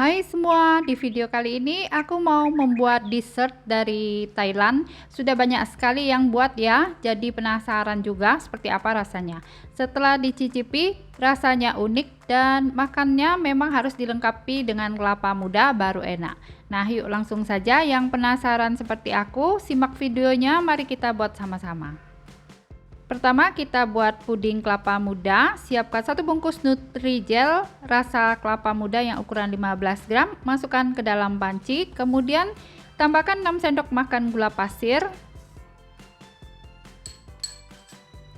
Hai semua, di video kali ini aku mau membuat dessert dari Thailand. Sudah banyak sekali yang buat ya, jadi penasaran juga seperti apa rasanya. Setelah dicicipi, rasanya unik dan makannya memang harus dilengkapi dengan kelapa muda baru enak. Nah, yuk langsung saja, yang penasaran seperti aku, simak videonya, mari kita buat sama-sama. Pertama kita buat puding kelapa muda. Siapkan 1 bungkus Nutrijel rasa kelapa muda yang ukuran 15 gram, masukkan ke dalam panci. Kemudian tambahkan 6 sendok makan gula pasir.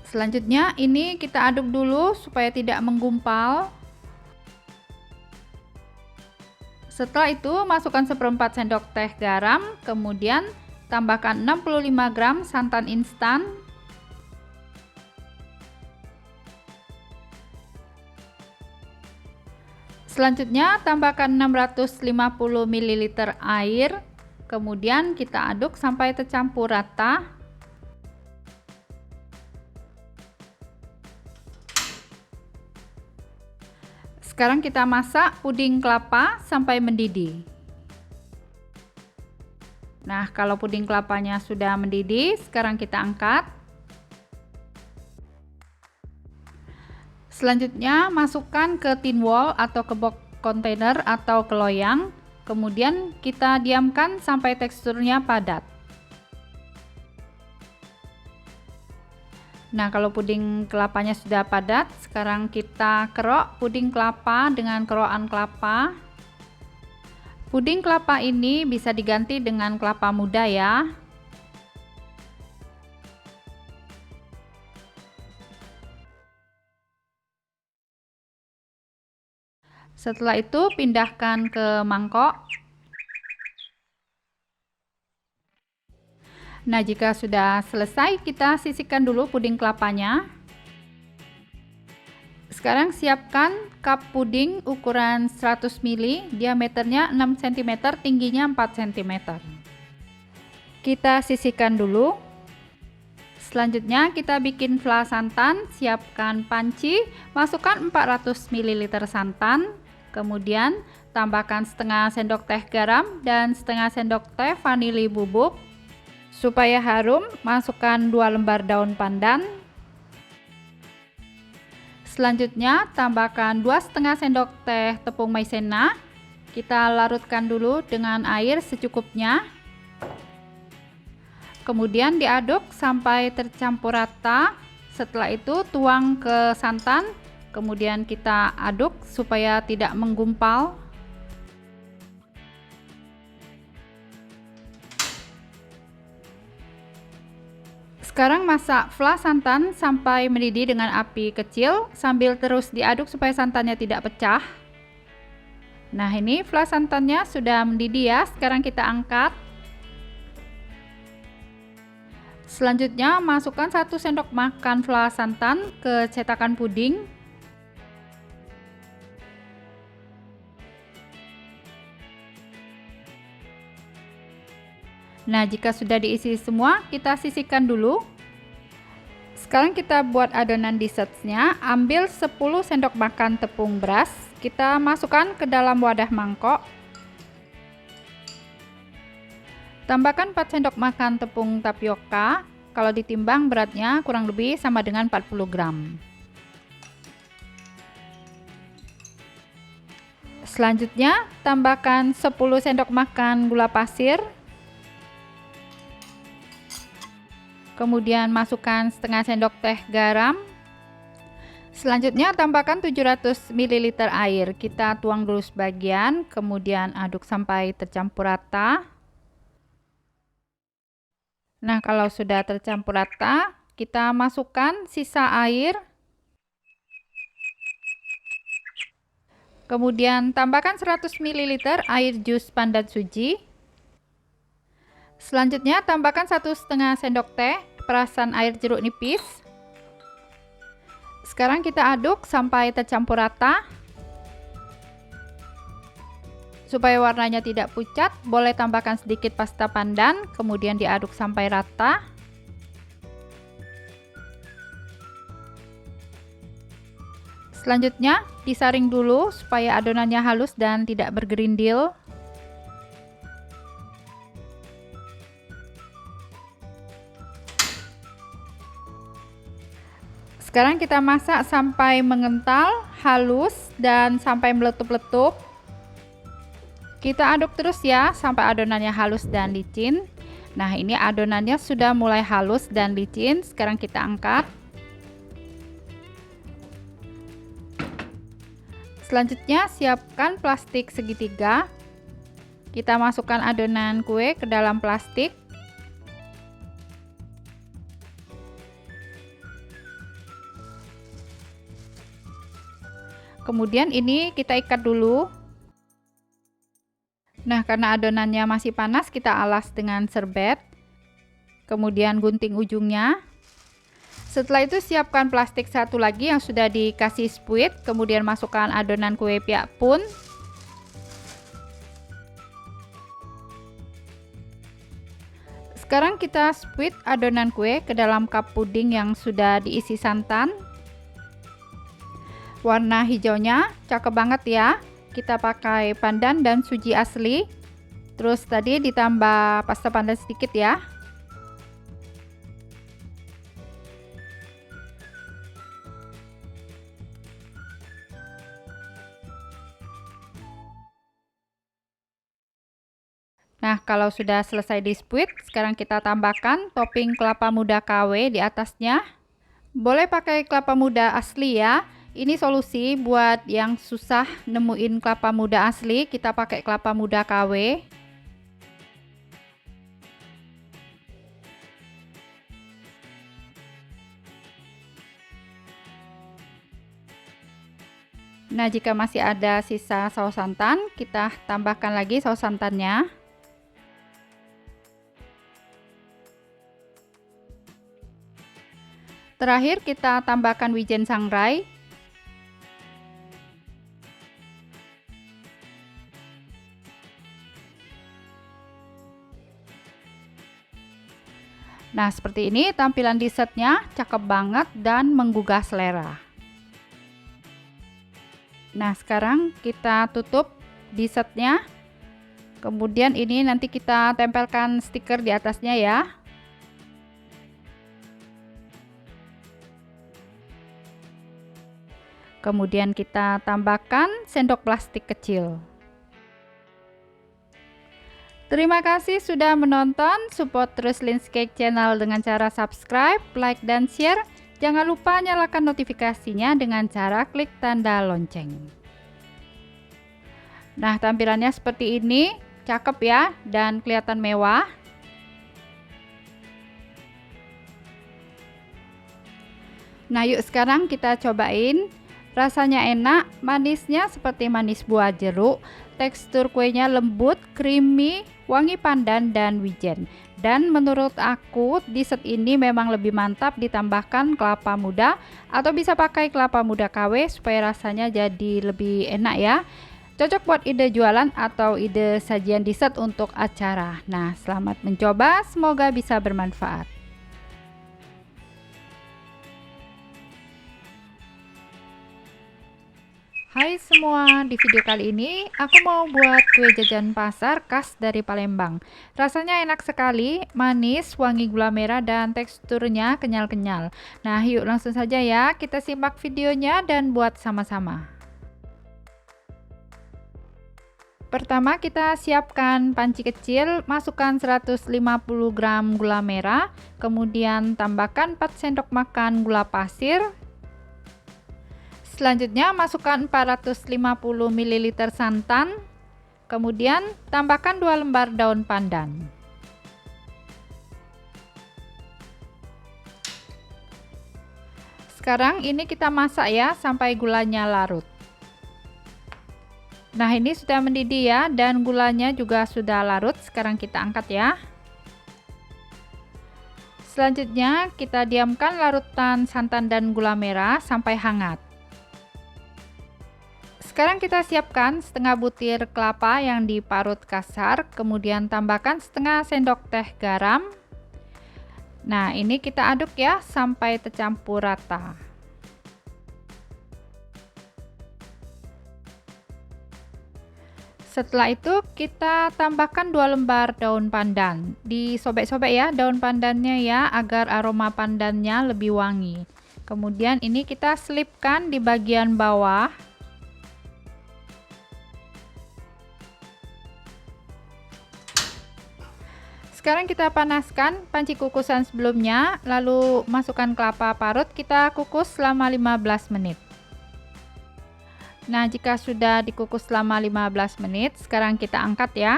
Selanjutnya ini kita aduk dulu supaya tidak menggumpal. Setelah itu masukkan 1/4 sendok teh garam, kemudian tambahkan 65 gram santan instan. Selanjutnya tambahkan 650 ml air, kemudian kita aduk sampai tercampur rata. Sekarang kita masak puding kelapa sampai mendidih. Nah, kalau puding kelapanya sudah mendidih, sekarang kita angkat. Selanjutnya masukkan ke tin wall atau ke box kontainer atau ke loyang. Kemudian kita diamkan sampai teksturnya padat. Nah, kalau puding kelapanya sudah padat, sekarang kita kerok puding kelapa dengan kerokan kelapa. Puding kelapa ini bisa diganti dengan kelapa muda ya. Setelah itu pindahkan ke mangkok. Nah, jika sudah selesai, kita sisihkan dulu puding kelapanya. Sekarang siapkan cup puding ukuran 100 ml, diameternya 6 cm, tingginya 4 cm. Kita sisihkan dulu. Selanjutnya kita bikin flan santan. Siapkan panci, masukkan 400 ml santan. Kemudian tambahkan setengah sendok teh garam dan setengah sendok teh vanili bubuk. Supaya harum, masukkan 2 lembar daun pandan. Selanjutnya tambahkan 2,5 sendok teh tepung maizena. Kita larutkan dulu dengan air secukupnya. Kemudian diaduk sampai tercampur rata. Setelah itu tuang ke santan. Kemudian kita aduk supaya tidak menggumpal. Sekarang masak flan santan sampai mendidih dengan api kecil sambil terus diaduk supaya santannya tidak pecah. Nah, ini flan santannya sudah mendidih ya. Sekarang kita angkat. Selanjutnya masukkan 1 sendok makan flan santan ke cetakan puding. Nah, jika sudah diisi semua, kita sisihkan dulu. Sekarang kita buat adonan dessertnya. Ambil 10 sendok makan tepung beras. Kita masukkan ke dalam wadah mangkok. Tambahkan 4 sendok makan tepung tapioka. Kalau ditimbang beratnya kurang lebih sama dengan 40 gram. Selanjutnya tambahkan 10 sendok makan gula pasir. Kemudian masukkan setengah sendok teh garam. Selanjutnya tambahkan 700 ml air. Kita tuang dulu sebagian, kemudian aduk sampai tercampur rata. Nah, kalau sudah tercampur rata, kita masukkan sisa air. Kemudian tambahkan 100 ml air jus pandan suji. Selanjutnya tambahkan 1,5 sendok teh perasan air jeruk nipis. Sekarang kita aduk sampai tercampur rata. Supaya warnanya tidak pucat, boleh tambahkan sedikit pasta pandan, kemudian diaduk sampai rata. Selanjutnya disaring dulu supaya adonannya halus dan tidak bergerindil. Sekarang kita masak sampai mengental, halus, dan sampai meletup-letup. Kita aduk terus ya sampai adonannya halus dan licin. Nah, ini adonannya sudah mulai halus dan licin. Sekarang kita angkat. Selanjutnya siapkan plastik segitiga. Kita masukkan adonan kue ke dalam plastik. Kemudian ini kita ikat dulu. Nah, karena adonannya masih panas, kita alas dengan serbet. Kemudian gunting ujungnya. Setelah itu siapkan plastik satu lagi yang sudah dikasih spuit. Kemudian masukkan adonan kue piak pun. Sekarang kita spuit adonan kue ke dalam cup puding yang sudah diisi santan. Warna hijaunya cakep banget ya. Kita pakai pandan dan suji asli. Terus tadi ditambah pasta pandan sedikit ya. Nah, kalau sudah selesai dispuit, sekarang kita tambahkan topping kelapa muda KW di atasnya. Boleh pakai kelapa muda asli ya. Ini solusi buat yang susah nemuin kelapa muda asli, kita pakai kelapa muda KW. Nah, jika masih ada sisa saus santan, kita tambahkan lagi saus santannya. Terakhir kita tambahkan wijen sangrai. Nah, seperti ini tampilan dessertnya, cakep banget dan menggugah selera. Nah, sekarang kita tutup dessertnya. Kemudian ini nanti kita tempelkan stiker di atasnya ya. Kemudian kita tambahkan sendok plastik kecil. Terima kasih sudah menonton. Support terus Lin's Cake Channel dengan cara subscribe, like, dan share. Jangan lupa nyalakan notifikasinya dengan cara klik tanda lonceng. Nah, tampilannya seperti ini. Cakep ya, dan kelihatan mewah. Nah, yuk sekarang kita cobain. Rasanya enak, manisnya seperti manis buah jeruk, tekstur kuenya lembut, creamy, wangi pandan dan wijen. Dan menurut aku dessert ini memang lebih mantap ditambahkan kelapa muda atau bisa pakai kelapa muda KW supaya rasanya jadi lebih enak ya. Cocok buat ide jualan atau ide sajian dessert untuk acara. Nah, selamat mencoba, semoga bisa bermanfaat. Hai semua, di video kali ini aku mau buat kue jajan pasar khas dari Palembang. Rasanya enak sekali, manis, wangi gula merah dan teksturnya kenyal-kenyal. Nah, yuk langsung saja ya, kita simak videonya dan buat sama-sama. Pertama kita siapkan panci kecil, masukkan 150 gram gula merah, kemudian tambahkan 4 sendok makan gula pasir. Selanjutnya masukkan 450 ml santan, kemudian tambahkan 2 lembar daun pandan. Sekarang ini kita masak ya sampai gulanya larut. Nah, ini sudah mendidih ya dan gulanya juga sudah larut. Sekarang kita angkat ya. Selanjutnya kita diamkan larutan santan dan gula merah sampai hangat. Sekarang kita siapkan setengah butir kelapa yang diparut kasar, kemudian tambahkan setengah sendok teh garam. Nah, ini kita aduk ya sampai tercampur rata. Setelah itu kita tambahkan 2 lembar daun pandan. Disobek-sobek ya daun pandannya ya agar aroma pandannya lebih wangi. Kemudian ini kita selipkan di bagian bawah. Sekarang kita panaskan panci kukusan sebelumnya, lalu masukkan kelapa parut, kita kukus selama 15 menit. Nah, jika sudah dikukus selama 15 menit, sekarang kita angkat ya.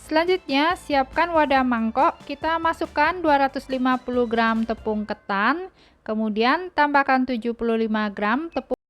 Selanjutnya, siapkan wadah mangkok, kita masukkan 250 gram tepung ketan, kemudian tambahkan 75 gram tepung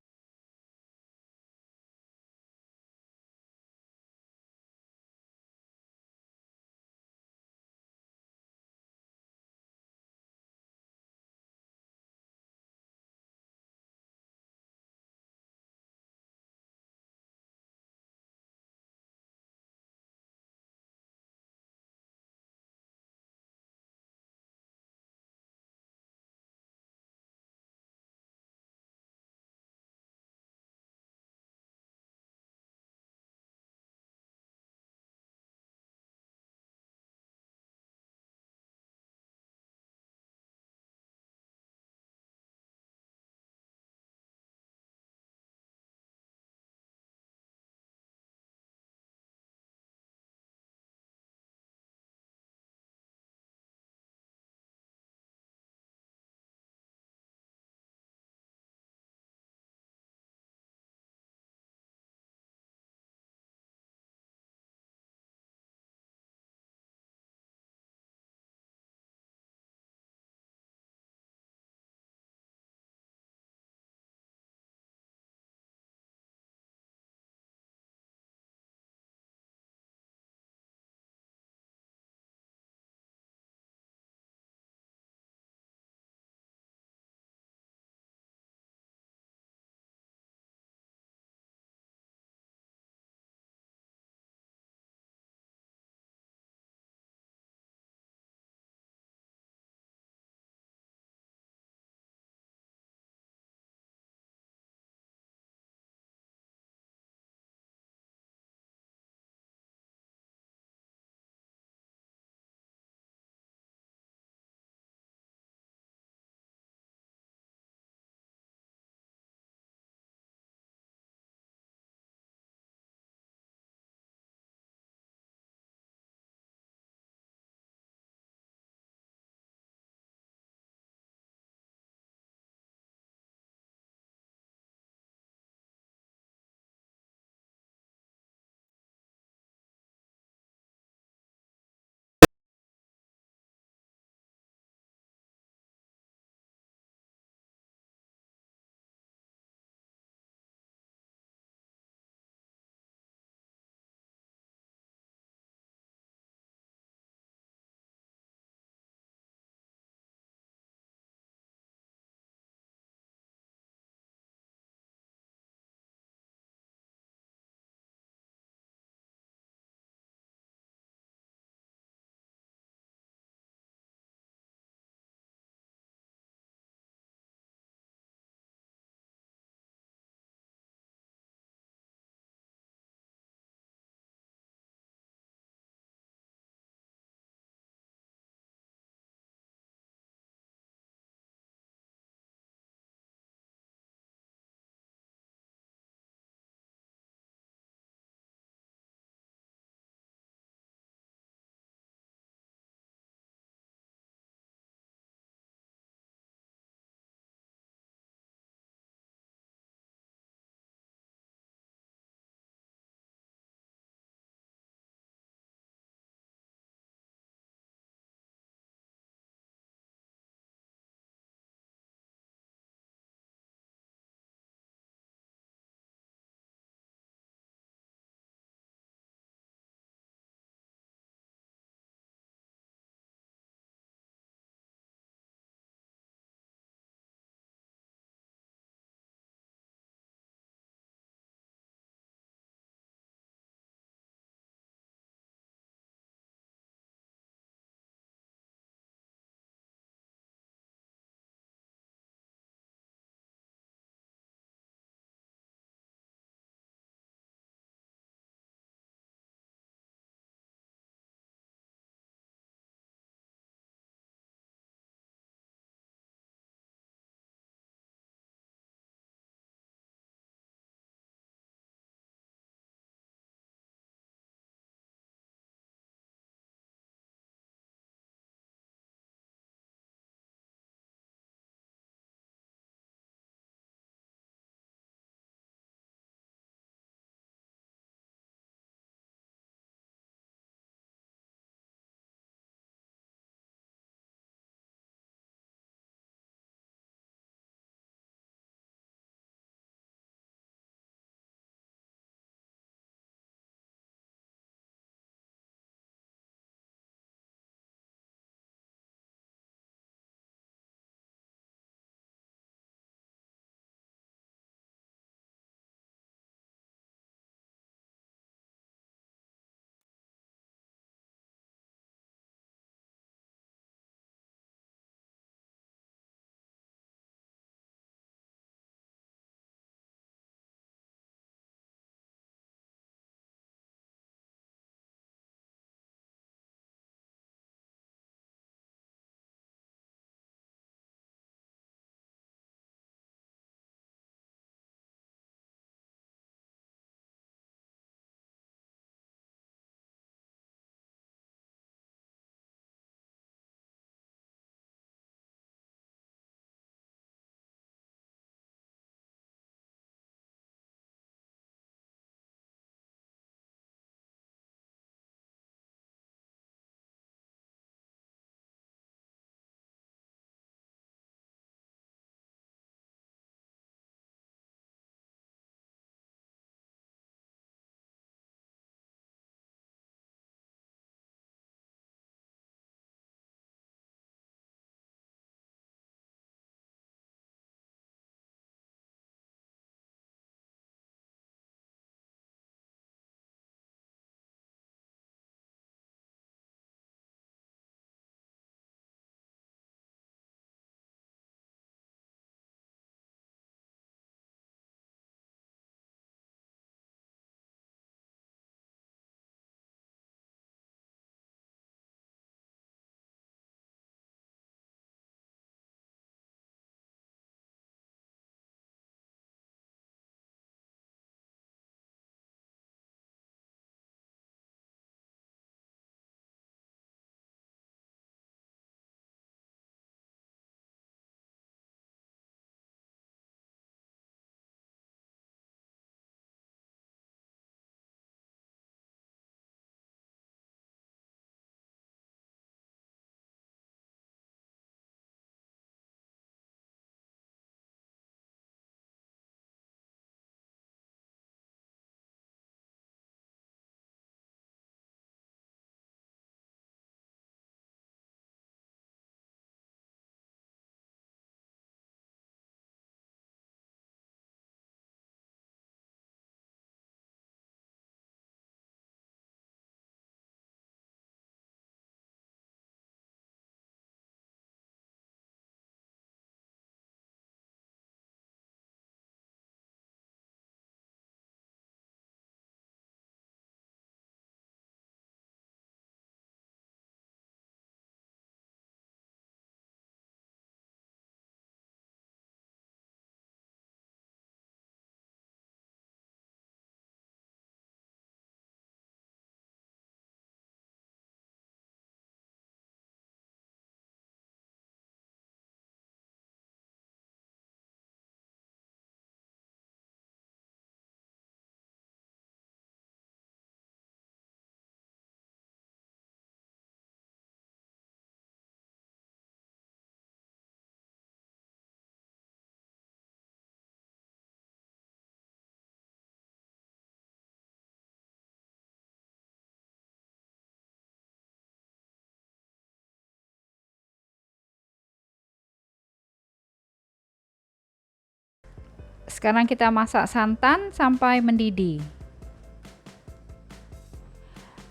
Sekarang kita masak santan sampai mendidih.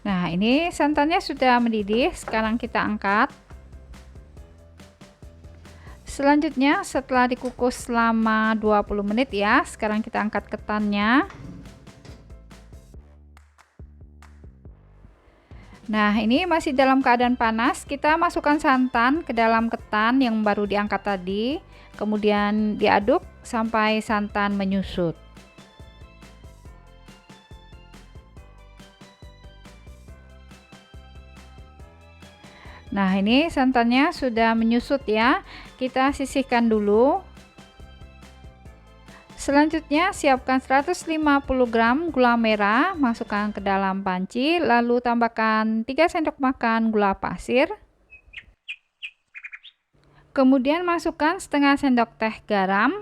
Nah, ini santannya sudah mendidih, sekarang kita angkat. Selanjutnya setelah dikukus selama 20 menit ya, sekarang kita angkat ketannya. Nah, ini masih dalam keadaan panas, kita masukkan santan ke dalam ketan yang baru diangkat tadi, kemudian diaduk sampai santan menyusut. Nah, ini santannya sudah menyusut ya. Kita sisihkan dulu. Selanjutnya siapkan 150 gram gula merah, masukkan ke dalam panci, lalu tambahkan 3 sendok makan gula pasir. Kemudian masukkan setengah sendok teh garam.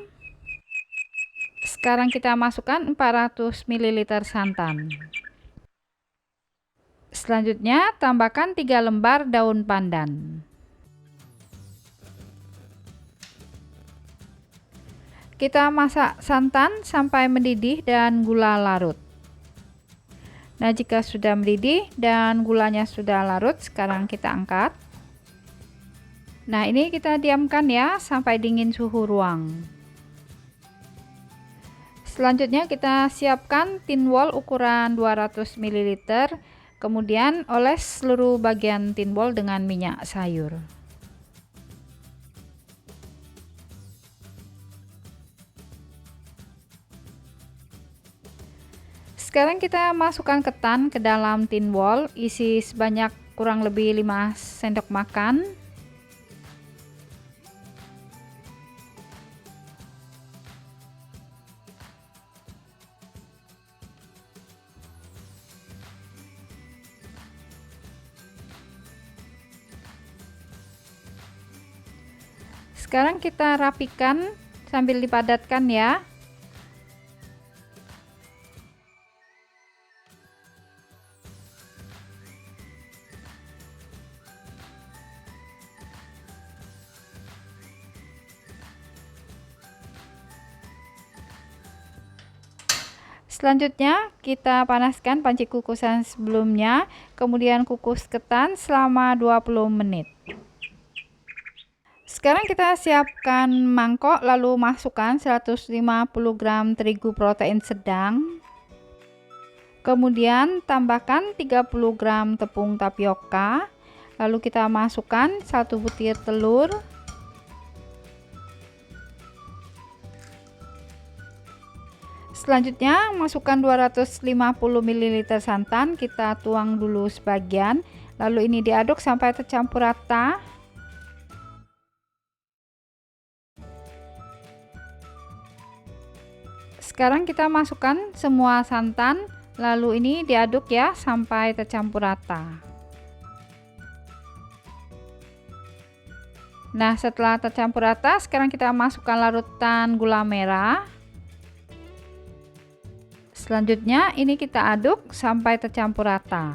Sekarang kita masukkan 400 ml santan. Selanjutnya tambahkan 3 lembar daun pandan. Kita masak santan sampai mendidih dan gula larut. Nah, jika sudah mendidih dan gulanya sudah larut, sekarang kita angkat. Nah, ini kita diamkan ya sampai dingin suhu ruang. Selanjutnya kita siapkan tin wol ukuran 200 ml. Kemudian oles seluruh bagian tin wol dengan minyak sayur. Sekarang kita masukkan ketan ke dalam tin wol, isi sebanyak kurang lebih 5 sendok makan. Sekarang kita rapikan sambil dipadatkan ya. Selanjutnya kita panaskan panci kukusan sebelumnya, kemudian kukus ketan selama 20 menit. Sekarang kita siapkan mangkok, lalu masukkan 150 gram terigu protein sedang. Kemudian tambahkan 30 gram tepung tapioka. Lalu kita masukkan 1 butir telur. Selanjutnya masukkan 250 ml santan, kita tuang dulu sebagian. Lalu ini diaduk sampai tercampur rata. Sekarang kita masukkan semua santan, lalu ini diaduk ya sampai tercampur rata. Nah, setelah tercampur rata, sekarang kita masukkan larutan gula merah. Selanjutnya ini kita aduk sampai tercampur rata.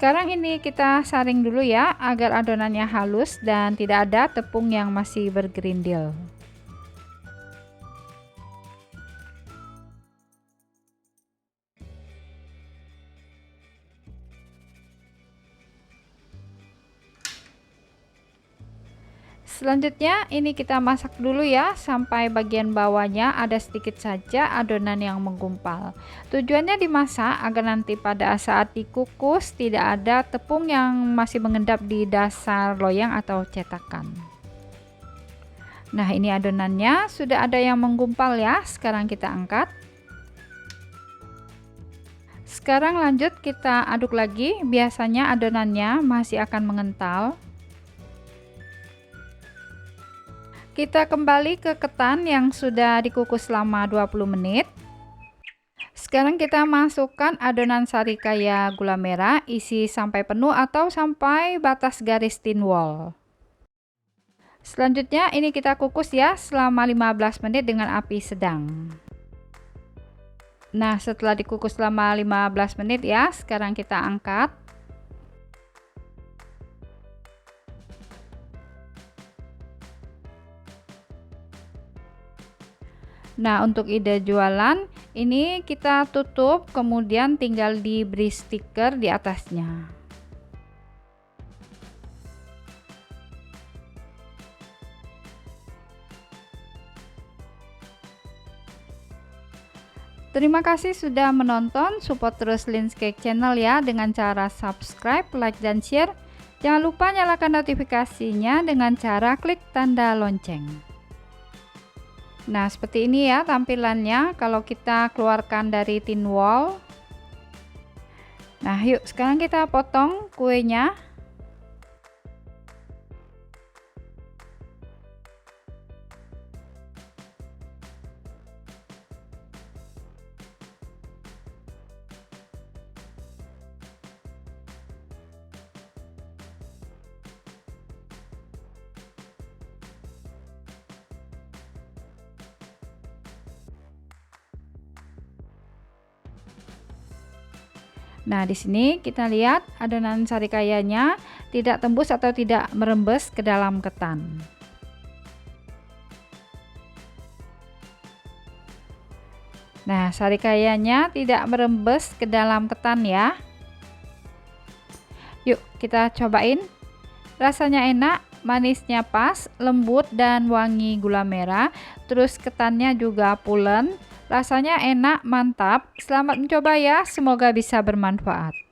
Sekarang ini kita saring dulu ya agar adonannya halus dan tidak ada tepung yang masih bergerindil. Selanjutnya ini kita masak dulu ya sampai bagian bawahnya ada sedikit saja adonan yang menggumpal. Tujuannya dimasak agar nanti pada saat dikukus tidak ada tepung yang masih mengendap di dasar loyang atau cetakan. Nah, ini adonannya sudah ada yang menggumpal ya. Sekarang kita angkat. Sekarang lanjut kita aduk lagi. Biasanya adonannya masih akan mengental. Kita kembali ke ketan yang sudah dikukus selama 20 menit. Sekarang kita masukkan adonan sari kaya gula merah, isi sampai penuh atau sampai batas garis tin wol. Selanjutnya ini kita kukus ya selama 15 menit dengan api sedang. Nah, setelah dikukus selama 15 menit ya, sekarang kita angkat. Nah, untuk ide jualan, ini kita tutup, kemudian tinggal diberi stiker di atasnya. Terima kasih sudah menonton, support terus Lin's Cake Channel ya dengan cara subscribe, like, dan share. Jangan lupa nyalakan notifikasinya dengan cara klik tanda lonceng. Nah, seperti ini ya tampilannya kalau kita keluarkan dari tin wall. Nah, yuk sekarang kita potong kuenya. Nah, di sini kita lihat adonan sarikayanya tidak tembus atau tidak merembes ke dalam ketan. Nah, sarikayanya tidak merembes ke dalam ketan ya. Yuk, kita cobain. Rasanya enak, manisnya pas, lembut dan wangi gula merah. Terus ketannya juga pulen. Rasanya enak, mantap. Selamat mencoba ya, semoga bisa bermanfaat.